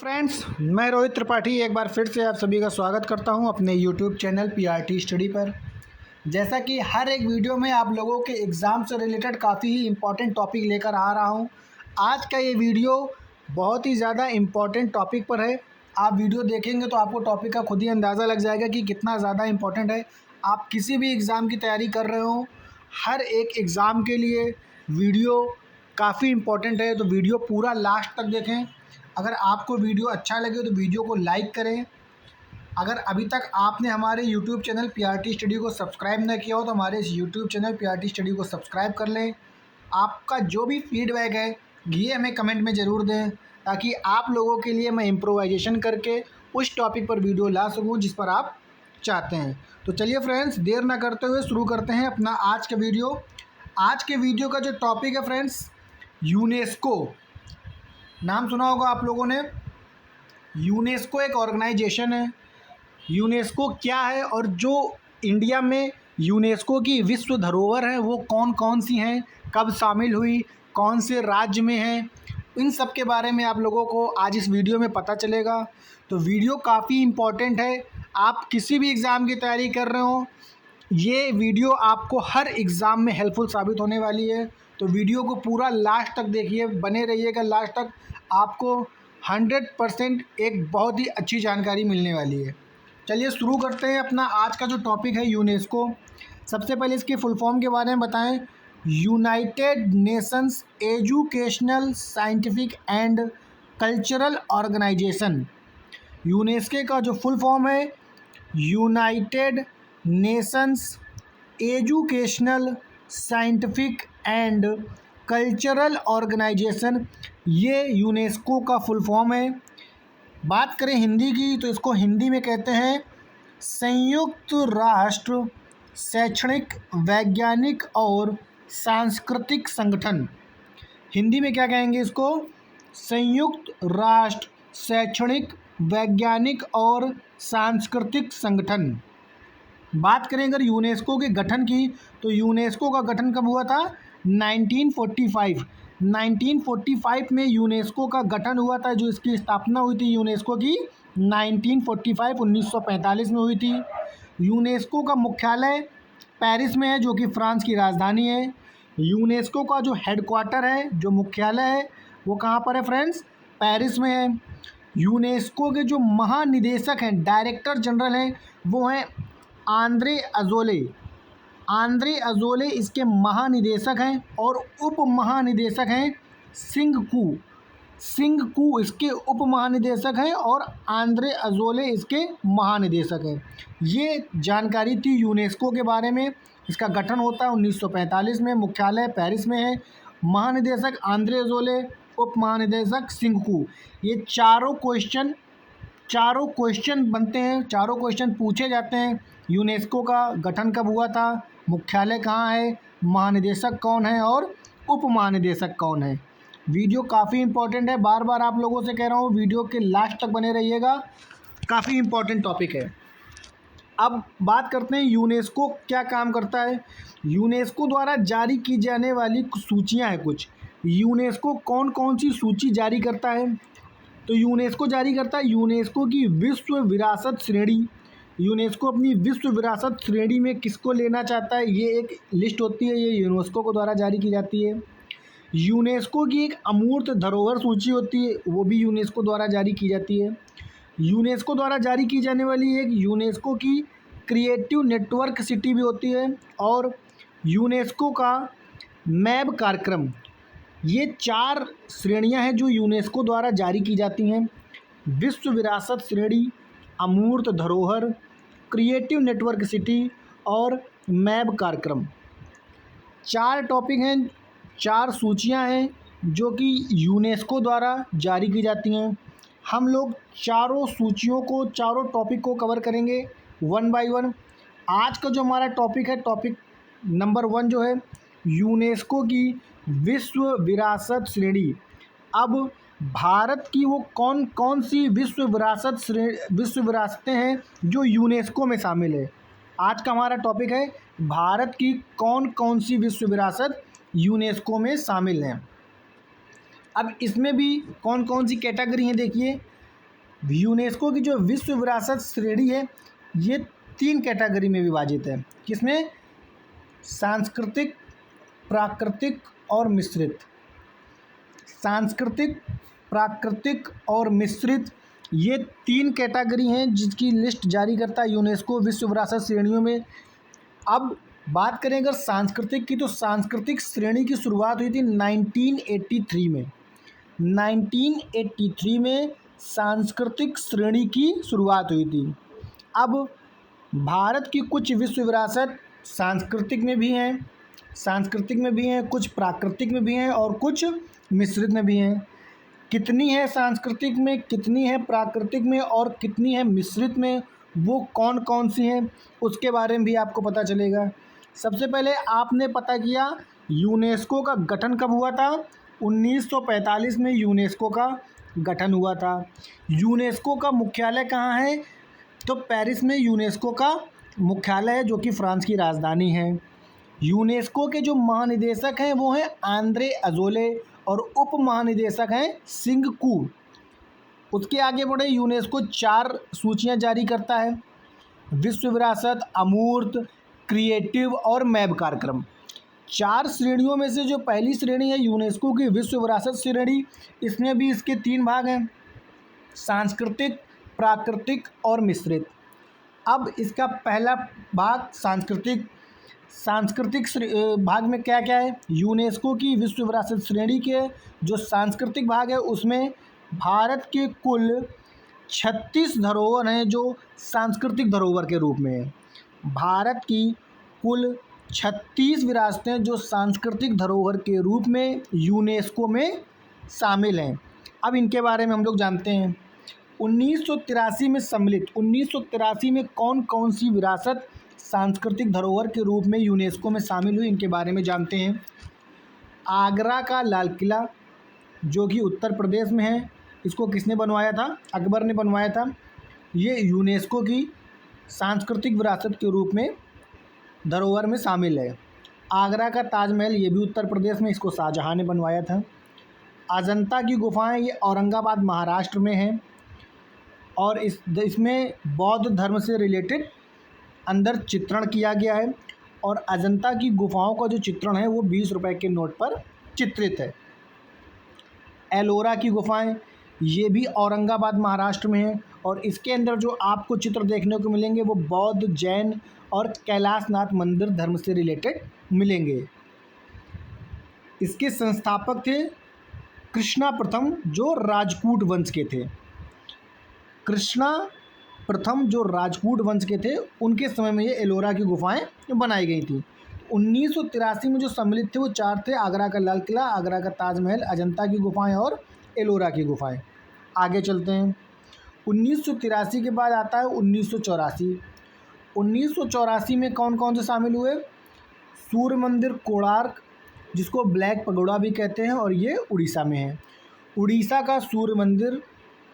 Friends, मैं रोहित त्रिपाठी एक बार फिर से आप सभी का स्वागत करता हूं अपने यूट्यूब चैनल पीआरटी स्टडी पर। जैसा कि हर एक वीडियो में आप लोगों के एग्ज़ाम से रिलेटेड काफ़ी ही इम्पोर्टेंट टॉपिक लेकर आ रहा हूं। आज का ये वीडियो बहुत ही ज़्यादा इम्पोर्टेंट टॉपिक पर है। आप वीडियो देखेंगे तो आपको टॉपिक का खुद ही अंदाज़ा लग जाएगा कि कितना ज़्यादा इम्पोर्टेंट है। आप किसी भी एग्ज़ाम की तैयारी कर रहे हो, हर एक एग्ज़ाम के लिए वीडियो काफ़ी इम्पोर्टेंट है, तो वीडियो पूरा लास्ट तक देखें। अगर आपको वीडियो अच्छा लगे तो वीडियो को लाइक करें। अगर अभी तक आपने हमारे यूट्यूब चैनल पीआरटी स्टडी को सब्सक्राइब न किया हो तो हमारे इस यूट्यूब चैनल पीआरटी स्टडी को सब्सक्राइब कर लें। आपका जो भी फीडबैक है ये हमें कमेंट में ज़रूर दें, ताकि आप लोगों के लिए मैं इम्प्रोवाइजेशन करके उस टॉपिक पर वीडियो ला सकूं जिस पर आप चाहते हैं। तो चलिए फ्रेंड्स, देर ना करते हुए शुरू करते हैं अपना आज का वीडियो। आज के वीडियो का जो टॉपिक है फ्रेंड्स, यूनेस्को। नाम सुना होगा आप लोगों ने। यूनेस्को एक ऑर्गेनाइजेशन है। यूनेस्को क्या है और जो इंडिया में यूनेस्को की विश्व धरोहर है वो कौन कौन सी हैं, कब शामिल हुई, कौन से राज्य में हैं, इन सब के बारे में आप लोगों को आज इस वीडियो में पता चलेगा। तो वीडियो काफ़ी इम्पोर्टेंट है। आप किसी भी एग्ज़ाम की तैयारी कर रहे हो, ये वीडियो आपको हर एग्ज़ाम में हेल्पफुल साबित होने वाली है। तो वीडियो को पूरा लास्ट तक देखिए, बने रहिएगा लास्ट तक। आपको 100% एक बहुत ही अच्छी जानकारी मिलने वाली है। चलिए शुरू करते हैं अपना आज का जो टॉपिक है, यूनेस्को। सबसे पहले इसकी फुल फॉर्म के बारे में बताएं। United Nations Educational, Scientific and Cultural Organization. UNESCO का जो फुल फॉर्म है, United Nations Educational, Scientific and Cultural Organization, ये यूनेस्को का फुल फॉर्म है। बात करें हिंदी की तो इसको हिंदी में कहते हैं संयुक्त राष्ट्र शैक्षणिक, वैज्ञानिक और सांस्कृतिक संगठन। हिंदी में क्या कहेंगे इसको? संयुक्त राष्ट्र शैक्षणिक, वैज्ञानिक और सांस्कृतिक संगठन। बात करें अगर यूनेस्को के गठन की तो यूनेस्को का गठन कब हुआ था? 1945। 1945 में यूनेस्को का गठन हुआ था। जो इसकी स्थापना हुई थी यूनेस्को की 1945 में हुई थी। यूनेस्को का मुख्यालय पेरिस में है, जो कि फ्रांस की राजधानी है। यूनेस्को का जो हेडक्वार्टर है, जो मुख्यालय है, वो कहाँ पर है फ्रेंड्स? पेरिस में है। यूनेस्को के जो महानिदेशक हैं, डायरेक्टर जनरल हैं, वो हैं आंद्रे अजोले। आंद्रे अजोले इसके महानिदेशक हैं और उप महानिदेशक हैं सिंगकू। सिंगकू इसके उप महानिदेशक हैं और आंद्रे अजोले इसके महानिदेशक हैं। ये जानकारी थी यूनेस्को के बारे में। इसका गठन होता है 1945 में, मुख्यालय पेरिस में है, महानिदेशक आंद्रे अजोले, उप महानिदेशक सिंगकू। ये चारों क्वेश्चन बनते हैं, चारों क्वेश्चन पूछे जाते हैं। यूनेस्को का गठन कब हुआ था, मुख्यालय कहाँ है, महानिदेशक कौन है और उप महानिदेशक कौन है। वीडियो काफ़ी इंपॉर्टेंट है, बार बार आप लोगों से कह रहा हूँ वीडियो के लास्ट तक बने रहिएगा, काफ़ी इंपॉर्टेंट टॉपिक है। अब बात करते हैं यूनेस्को क्या काम करता है। यूनेस्को द्वारा जारी की जाने वाली सूचियाँ हैं कुछ। यूनेस्को कौन कौन सी सूची जारी करता है? तो यूनेस्को जारी करता है यूनेस्को की विश्व विरासत श्रेणी। यूनेस्को अपनी विश्व विरासत श्रेणी में किसको लेना चाहता है, ये एक लिस्ट होती है, ये यूनेस्को को द्वारा जारी की जाती है। यूनेस्को की एक अमूर्त धरोहर सूची होती है, वो भी यूनेस्को द्वारा जारी की जाती है। यूनेस्को द्वारा जारी की जाने वाली एक यूनेस्को की क्रिएटिव नेटवर्क सिटी भी होती है, और यूनेस्को का मैब कार्यक्रम। ये 4 श्रेणियां हैं जो यूनेस्को द्वारा जारी की जाती हैं। विश्व विरासत श्रेणी, अमूर्त धरोहर, क्रिएटिव नेटवर्क सिटी और मैब कार्यक्रम। 4 टॉपिक हैं, 4 सूचियां हैं जो कि यूनेस्को द्वारा जारी की जाती हैं। हम लोग चारों सूचियों को, चारों टॉपिक को कवर करेंगे 1 बाय 1। आज का जो हमारा टॉपिक है, टॉपिक नंबर 1 जो है, यूनेस्को की विश्व विरासत श्रेणी। अब भारत की वो कौन कौन सी विश्व विरासतें हैं जो यूनेस्को में शामिल है। आज का हमारा टॉपिक है भारत की कौन कौन सी विश्व विरासत यूनेस्को में शामिल हैं। अब इसमें भी कौन कौन सी कैटेगरी हैं देखिए। यूनेस्को की जो विश्व विरासत श्रेणी है ये 3 कैटेगरी में विभाजित है। किसमें? सांस्कृतिक, प्राकृतिक और मिश्रित। सांस्कृतिक, प्राकृतिक और मिश्रित, ये 3 कैटेगरी हैं जिसकी लिस्ट जारी करता है यूनेस्को विश्व विरासत श्रेणियों में। अब बात करें अगर सांस्कृतिक की, तो सांस्कृतिक श्रेणी की शुरुआत हुई थी 1983 में। 1983 में सांस्कृतिक श्रेणी की शुरुआत हुई थी। अब भारत की कुछ विश्व विरासत सांस्कृतिक में भी हैं, कुछ प्राकृतिक में भी हैं और कुछ मिश्रित में भी हैं। कितनी है सांस्कृतिक में, कितनी है प्राकृतिक में और कितनी है मिश्रित में, वो कौन कौन सी हैं उसके बारे में भी आपको पता चलेगा। सबसे पहले आपने पता किया यूनेस्को का गठन कब हुआ था। 1945 में यूनेस्को का गठन हुआ था। यूनेस्को का मुख्यालय कहाँ है? तो पेरिस में यूनेस्को का मुख्यालय है, जो कि फ्रांस की राजधानी है। यूनेस्को के जो महानिदेशक हैं वो हैं आंद्रे अजोले और उप महानिदेशक हैं सिंग कू। उसके आगे बढ़े, यूनेस्को 4 सूचियां जारी करता है: विश्व विरासत, अमूर्त, क्रिएटिव और मैब कार्यक्रम। 4 श्रेणियों में से जो पहली श्रेणी है यूनेस्को की विश्व विरासत श्रेणी, इसमें भी इसके 3 भाग हैं: सांस्कृतिक, प्राकृतिक और मिश्रित। अब इसका पहला भाग सांस्कृतिक भाग में क्या क्या है? यूनेस्को की विश्व विरासत श्रेणी के जो सांस्कृतिक भाग है उसमें भारत के कुल 36 धरोहर हैं जो सांस्कृतिक धरोहर के रूप में है। भारत की कुल 36 विरासतें जो सांस्कृतिक धरोहर के रूप में यूनेस्को में शामिल हैं। अब इनके बारे में हम लोग जानते हैं। 1983 में सम्मिलित, 1983 में कौन कौन सी विरासत सांस्कृतिक धरोहर के रूप में यूनेस्को में शामिल हुई, इनके बारे में जानते हैं। आगरा का लाल किला जो कि उत्तर प्रदेश में है, इसको किसने बनवाया था? अकबर ने बनवाया था। ये यूनेस्को की सांस्कृतिक विरासत के रूप में धरोहर में शामिल है। आगरा का ताजमहल ये भी उत्तर प्रदेश में, इसको शाहजहाँ ने बनवाया था। अजंता की गुफाएं ये औरंगाबाद महाराष्ट्र में हैं और इसमें बौद्ध धर्म से रिलेटेड अंदर चित्रण किया गया है और अजंता की गुफाओं का जो चित्रण है वो 20 रुपए के नोट पर चित्रित है। एलोरा की गुफाएं ये भी औरंगाबाद महाराष्ट्र में है और इसके अंदर जो आपको चित्र देखने को मिलेंगे वो बौद्ध, जैन और कैलाशनाथ मंदिर धर्म से रिलेटेड मिलेंगे। इसके संस्थापक थे कृष्णा प्रथम जो राजपूत वंश के थे। कृष्णा प्रथम जो राजपूत वंश के थे उनके समय में ये एलोरा की गुफाएं बनाई गई थी। 1983 में जो सम्मिलित थे वो 4 थे: आगरा का लाल किला, आगरा का ताजमहल, अजंता की गुफाएं और एलोरा की गुफाएं। आगे चलते हैं। 1983 के बाद आता है 1984। 1984 में कौन कौन से शामिल हुए? सूर्य मंदिर कोणार्क, जिसको ब्लैक पगोड़ा भी कहते हैं, और ये उड़ीसा में है। उड़ीसा का सूर्य मंदिर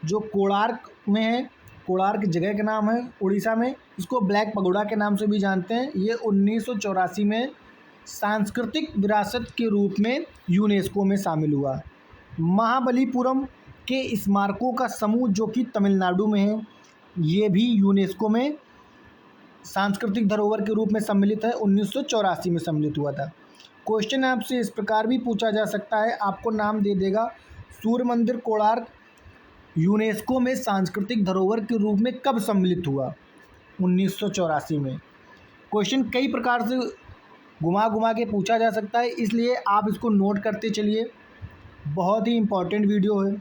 जो कोणार्क में है, कोणार्क जगह का नाम है उड़ीसा में, इसको ब्लैक पगोड़ा के नाम से भी जानते हैं। ये 1984 में सांस्कृतिक विरासत के रूप में यूनेस्को में शामिल हुआ। महाबलीपुरम के स्मारकों का समूह जो कि तमिलनाडु में है, ये भी यूनेस्को में सांस्कृतिक धरोहर के रूप में सम्मिलित है। 1984 में सम्मिलित हुआ था। क्वेश्चन आपसे इस प्रकार भी पूछा जा सकता है, आपको नाम दे देगा सूर्य मंदिर कोणार्क यूनेस्को में सांस्कृतिक धरोहर के रूप में कब सम्मिलित हुआ? 1984 में। क्वेश्चन कई प्रकार से घुमा के पूछा जा सकता है, इसलिए आप इसको नोट करते चलिए। बहुत ही इम्पोर्टेंट वीडियो है।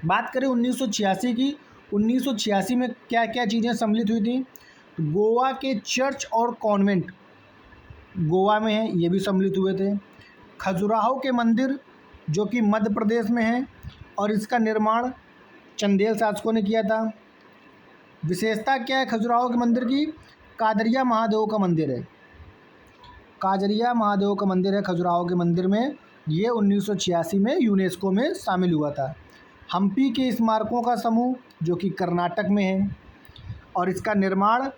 बात करें 1986 की, 1986 में क्या क्या चीज़ें सम्मिलित हुई थी? गोवा के चर्च और कॉन्वेंट गोवा में है, ये भी सम्मिलित हुए थे। खजुराहो के मंदिर जो कि मध्य प्रदेश में है और इसका निर्माण चंदेल शासकों ने किया था। विशेषता क्या है खजुराहो के मंदिर की? कादरिया महादेव का मंदिर है। काजरिया महादेव का मंदिर है खजुराहो के मंदिर में, ये 1986 में यूनेस्को में शामिल हुआ था। हम्पी के स्मारकों का समूह जो कि कर्नाटक में है और इसका निर्माण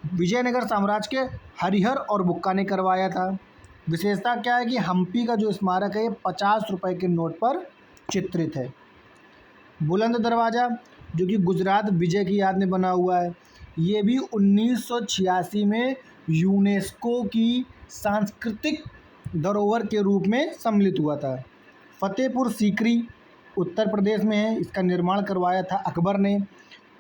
विजयनगर साम्राज्य के हरिहर और बुक्का ने करवाया था। विशेषता क्या है कि हम्पी का जो स्मारक है 50 रुपए के नोट पर चित्रित है। बुलंद दरवाज़ा जो कि गुजरात विजय की याद में बना हुआ है, ये भी 1986 में यूनेस्को की सांस्कृतिक धरोहर के रूप में सम्मिलित हुआ था। फतेहपुर सीकरी उत्तर प्रदेश में है, इसका निर्माण करवाया था अकबर ने,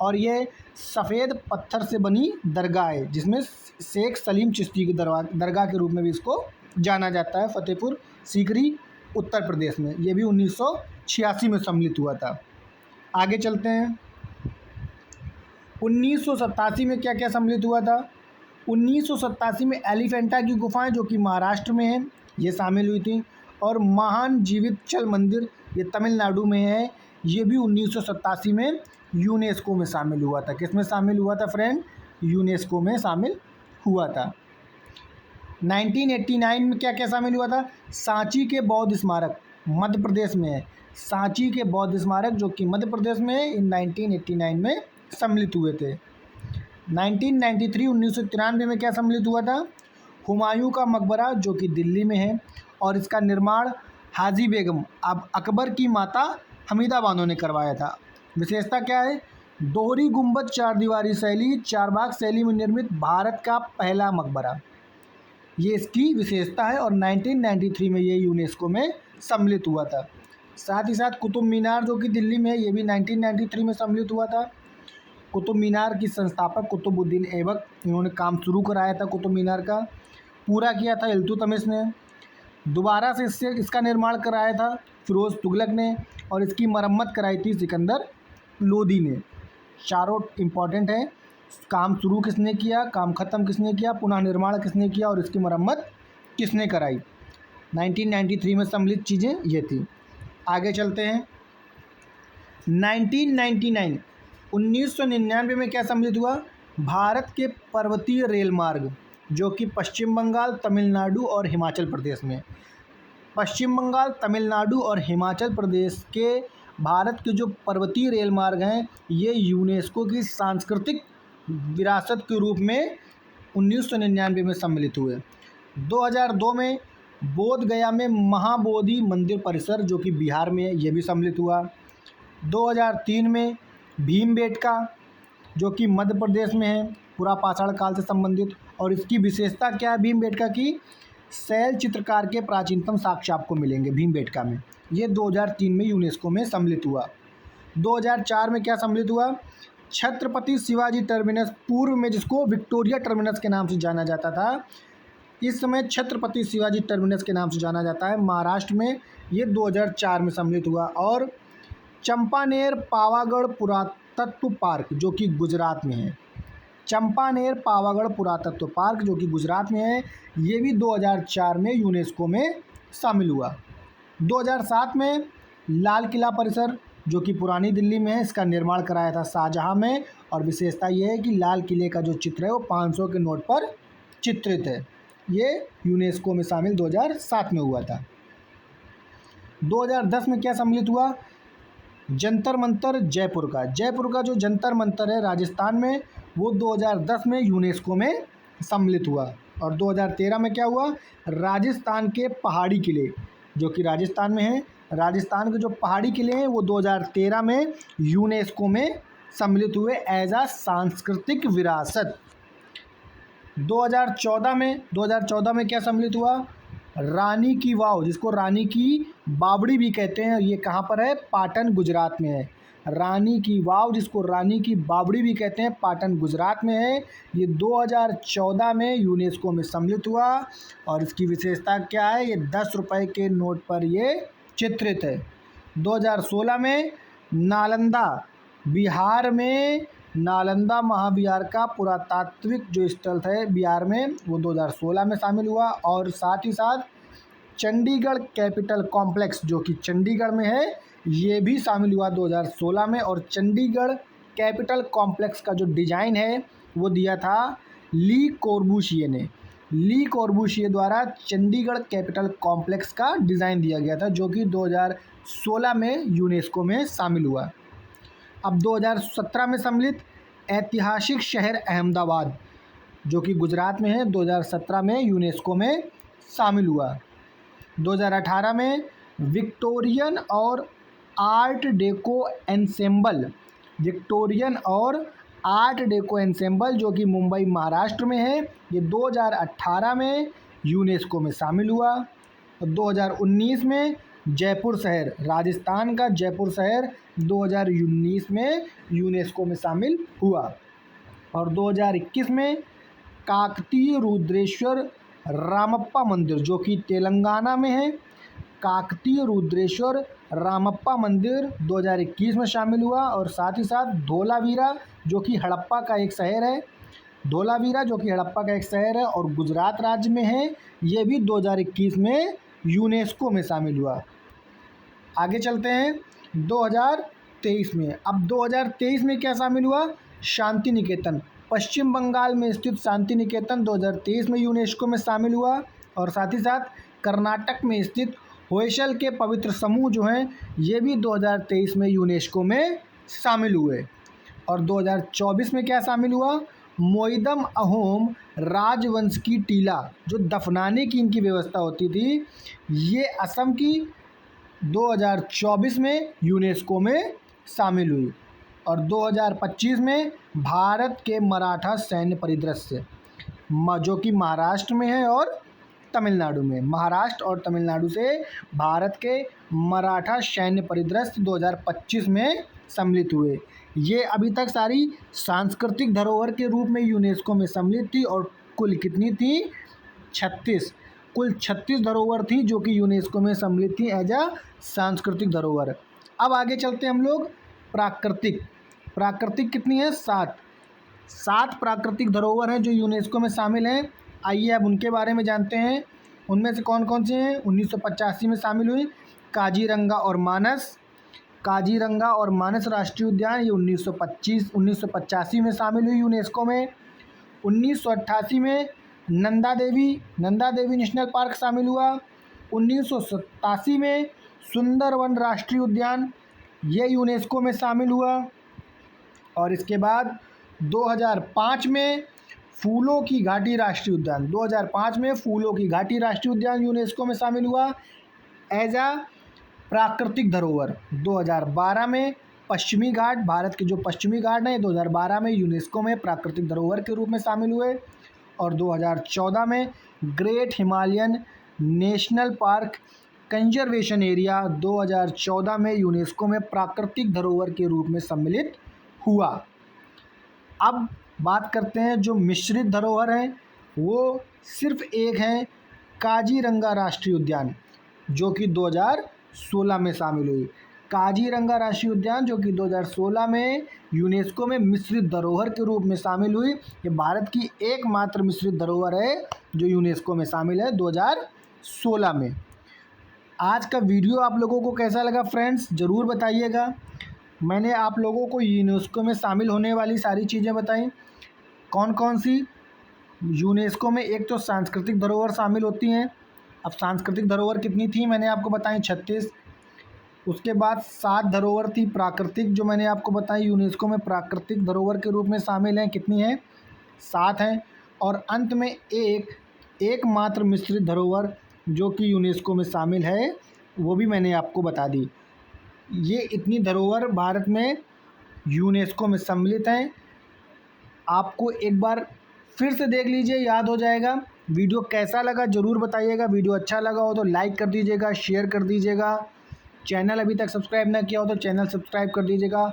और ये सफ़ेद पत्थर से बनी दरगाह है जिसमें शेख सलीम चिश्ती की दरगाह के रूप में भी इसको जाना जाता है। फतेहपुर सीकरी उत्तर प्रदेश में, ये भी 1986 में सम्मिलित हुआ था। आगे चलते हैं। 1987 में क्या क्या सम्मिलित हुआ था? 1987 में एलिफेंटा की गुफाएं जो कि महाराष्ट्र में है, ये शामिल हुई थी, और महान जीवित चल मंदिर ये तमिलनाडु में है, ये भी 1987 में यूनेस्को में शामिल हुआ था। किस में शामिल हुआ था फ्रेंड? यूनेस्को में शामिल हुआ था। 1989 में क्या क्या शामिल हुआ था? सांची के बौद्ध स्मारक मध्य प्रदेश में है, सांची के बौद्ध स्मारक जो कि मध्य प्रदेश में है, इन 1989 में सम्मिलित हुए थे। 1993 में क्या सम्मिलित हुआ था? हुमायूं का मकबरा जो कि दिल्ली में है, और इसका निर्माण हाजी बेगम अब अकबर की माता हमीदा बानो ने करवाया था। विशेषता क्या है? दोहरी गुंबद चार दीवारी शैली, चारबाग शैली में निर्मित भारत का पहला मकबरा, ये इसकी विशेषता है, और 1993 में ये यूनेस्को में सम्मिलित हुआ था। साथ ही साथ कुतुब मीनार जो कि दिल्ली में है, ये भी 1993 में सम्मिलित हुआ था। कुतुब मीनार की संस्थापक कुतुबुद्दीन ऐबक, इन्होंने काम शुरू कराया था कुतुब मीनार का, पूरा किया था इल्तुतमिश ने। दोबारा से इसका निर्माण कराया था फिरोज़ तुगलक ने, और इसकी मरम्मत कराई थी सिकंदर लोदी ने। चारों इम्पॉर्टेंट हैं। काम शुरू किसने किया, काम ख़त्म किसने किया, पुनः निर्माण किसने किया, और इसकी मरम्मत किसने कराई? 1993 में सम्मिलित चीज़ें ये थी। आगे चलते हैं। 1999 में क्या सम्मिलित हुआ? भारत के पर्वतीय रेल मार्ग जो कि पश्चिम बंगाल, तमिलनाडु और हिमाचल प्रदेश में, पश्चिम बंगाल, तमिलनाडु और हिमाचल प्रदेश के भारत के जो पर्वतीय रेल मार्ग हैं, ये यूनेस्को की सांस्कृतिक विरासत के रूप में 1999 में सम्मिलित हुए। 2002 में बोध गया में महाबोधि मंदिर परिसर जो कि बिहार में है, ये भी सम्मिलित हुआ। 2003 में भीमबेटका जो कि मध्य प्रदेश में है, पुरापाषाण काल से संबंधित, और इसकी विशेषता क्या है भीमबेटका की? शैल चित्रकार के प्राचीनतम साक्ष्य आपको मिलेंगे भीमबेटका में। ये 2003 में यूनेस्को में सम्मिलित हुआ। 2004 में क्या सम्मिलित हुआ? छत्रपति शिवाजी टर्मिनस, पूर्व में जिसको विक्टोरिया टर्मिनस के नाम से जाना जाता था, इस समय छत्रपति शिवाजी टर्मिनस के नाम से जाना जाता है, महाराष्ट्र में, ये 2004 में सम्मिलित हुआ। और चंपानेर पावागढ़ पुरातत्व पार्क जो कि गुजरात में है, चंपानेर पावागढ़ पुरातत्व पार्क जो कि गुजरात में है, ये भी 2004 में यूनेस्को में शामिल हुआ। 2007 में लाल किला परिसर जो कि पुरानी दिल्ली में है, इसका निर्माण कराया था शाहजहाँ में, और विशेषता ये है कि लाल किले का जो चित्र है वो 500 के नोट पर चित्रित है। ये यूनेस्को में शामिल 2007 में हुआ था। 2010 में क्या सम्मिलित हुआ? जंतर मंतर जयपुर का जो जंतर मंतर है राजस्थान में, वो 2010 में यूनेस्को में सम्मिलित हुआ। और 2013 में क्या हुआ? राजस्थान के पहाड़ी किले जो कि राजस्थान में है, राजस्थान के जो पहाड़ी किले हैं वो 2013 में यूनेस्को में सम्मिलित हुए एज आ सांस्कृतिक विरासत। 2014 में क्या सम्मिलित हुआ? रानी की वाव जिसको रानी की बावड़ी भी कहते हैं, ये कहाँ पर है? पाटन गुजरात में है। रानी की वाव जिसको रानी की बावड़ी भी कहते हैं, पाटन गुजरात में है। ये 2014 में यूनेस्को में सम्मिलित हुआ, और इसकी विशेषता क्या है? ये 10 रुपये के नोट पर ये चित्रित है। 2016 में नालंदा, बिहार में नालंदा महाविहार का पुरातात्विक जो स्थल है बिहार में, वो 2016 में शामिल हुआ। और साथ ही साथ चंडीगढ़ कैपिटल कॉम्प्लेक्स जो कि चंडीगढ़ में है, ये भी शामिल हुआ 2016 में। और चंडीगढ़ कैपिटल कॉम्प्लेक्स का जो डिज़ाइन है वो दिया था ली कॉर्बूसिए ने। ली कॉर्बूसिए द्वारा चंडीगढ़ कैपिटल कॉम्प्लेक्स का डिज़ाइन दिया गया था, जो कि 2016 में यूनेस्को में शामिल हुआ। अब 2017 में सम्मिलित ऐतिहासिक शहर अहमदाबाद जो कि गुजरात में है, 2017 में यूनेस्को में शामिल हुआ। 2018 में विक्टोरियन और आर्ट डेको एन्सेम्बल विक्टोरियन और आर्ट डेको एंसेंबल जो कि मुंबई महाराष्ट्र में है, ये 2018 में यूनेस्को में शामिल हुआ। और 2019 में जयपुर शहर, राजस्थान का जयपुर शहर 2019 में यूनेस्को में शामिल हुआ। और 2021 में काकतीय रुद्रेश्वर रामप्पा मंदिर जो कि तेलंगाना में है, काकतीय रुद्रेश्वर रामप्पा मंदिर 2021 में शामिल हुआ। और साथ ही साथ धोलावीरा जो कि हड़प्पा का एक शहर है, धोलावीरा जो कि हड़प्पा का एक शहर है और गुजरात राज्य में है, ये भी 2021 में यूनेस्को में शामिल हुआ। आगे चलते हैं 2023 में। अब 2023 में क्या शामिल हुआ? शांति निकेतन, पश्चिम बंगाल में स्थित शांति निकेतन 2023 में यूनेस्को में शामिल हुआ। और साथ ही साथ कर्नाटक में स्थित होयसल के पवित्र समूह जो हैं, ये भी 2023 में यूनेस्को में शामिल हुए। और 2024 में क्या शामिल हुआ? मोइदम अहोम राजवंश की टीला, जो दफनाने की इनकी व्यवस्था होती थी, ये असम की 2024 में यूनेस्को में शामिल हुई। और 2025 में भारत के मराठा सैन्य परिदृश्य जो कि महाराष्ट्र में है और तमिलनाडु में, महाराष्ट्र और तमिलनाडु से भारत के मराठा सैन्य परिदृश्य 2025 में सम्मिलित हुए। ये अभी तक सारी सांस्कृतिक धरोहर के रूप में यूनेस्को में सम्मिलित थी और कुल कितनी थी? 36, कुल 36 धरोहर थी जो कि यूनेस्को में सम्मिलित थी एज अ सांस्कृतिक धरोहर। अब आगे चलते हैं हम लोग प्राकृतिक कितनी है? 7 प्राकृतिक धरोहर हैं जो यूनेस्को में शामिल हैं। आइए अब उनके बारे में जानते हैं। उनमें से कौन कौन से हैं? 1985 में शामिल हुई काजीरंगा और मानस, काजीरंगा और मानस राष्ट्रीय उद्यान, ये 1985 में शामिल हुई यूनेस्को में। 1988 में नंदा देवी नेशनल पार्क शामिल हुआ। 1987 में सुंदरवन राष्ट्रीय उद्यान, ये यूनेस्को में शामिल हुआ। और इसके बाद 2005 में फूलों की घाटी राष्ट्रीय उद्यान, 2005 में फूलों की घाटी राष्ट्रीय उद्यान यूनेस्को में शामिल हुआ एज आ प्राकृतिक धरोहर। 2012 में पश्चिमी घाट, भारत के जो पश्चिमी घाट हैं, 2012 में यूनेस्को में प्राकृतिक धरोहर के रूप में शामिल हुए। और 2014 में great Himalayan national park conservation area 2014 में यूनेस्को में प्राकृतिक धरोहर के रूप में सम्मिलित हुआ। अब बात करते हैं जो मिश्रित धरोहर हैं, वो सिर्फ एक है काजीरंगा राष्ट्रीय उद्यान जो कि 2016 में शामिल हुई। काजीरंगा राष्ट्रीय उद्यान जो कि 2016 में यूनेस्को में मिश्रित धरोहर के रूप में शामिल हुई। ये भारत की एकमात्र मिश्रित धरोहर है जो यूनेस्को में शामिल है 2016 में। आज का वीडियो आप लोगों को कैसा लगा फ्रेंड्स, ज़रूर बताइएगा। मैंने आप लोगों को यूनेस्को में शामिल होने वाली सारी चीज़ें बताई। कौन कौन सी? यूनेस्को में एक तो सांस्कृतिक धरोहर शामिल होती हैं। अब सांस्कृतिक धरोहर कितनी थी मैंने आपको बताई? 36। उसके बाद 7 धरोहर थी प्राकृतिक जो मैंने आपको बताई यूनेस्को में प्राकृतिक धरोहर के रूप में शामिल हैं। कितनी हैं? 7 हैं। और अंत में एकमात्र मिश्रित धरोहर जो कि यूनेस्को में शामिल है, वो भी मैंने आपको बता दी। ये इतनी धरोहर भारत में यूनेस्को में सम्मिलित हैं। आपको एक बार फिर से देख लीजिए, याद हो जाएगा। वीडियो कैसा लगा ज़रूर बताइएगा। वीडियो अच्छा लगा हो तो लाइक कर दीजिएगा, शेयर कर दीजिएगा। चैनल अभी तक सब्सक्राइब ना किया हो तो चैनल सब्सक्राइब कर दीजिएगा।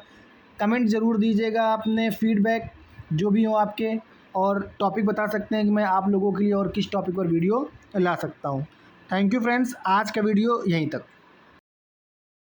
कमेंट ज़रूर दीजिएगा अपने फीडबैक जो भी हो आपके, और टॉपिक बता सकते हैं कि मैं आप लोगों के लिए और किस टॉपिक पर वीडियो ला सकता हूँ। थैंक यू फ्रेंड्स, आज का वीडियो यहीं तक।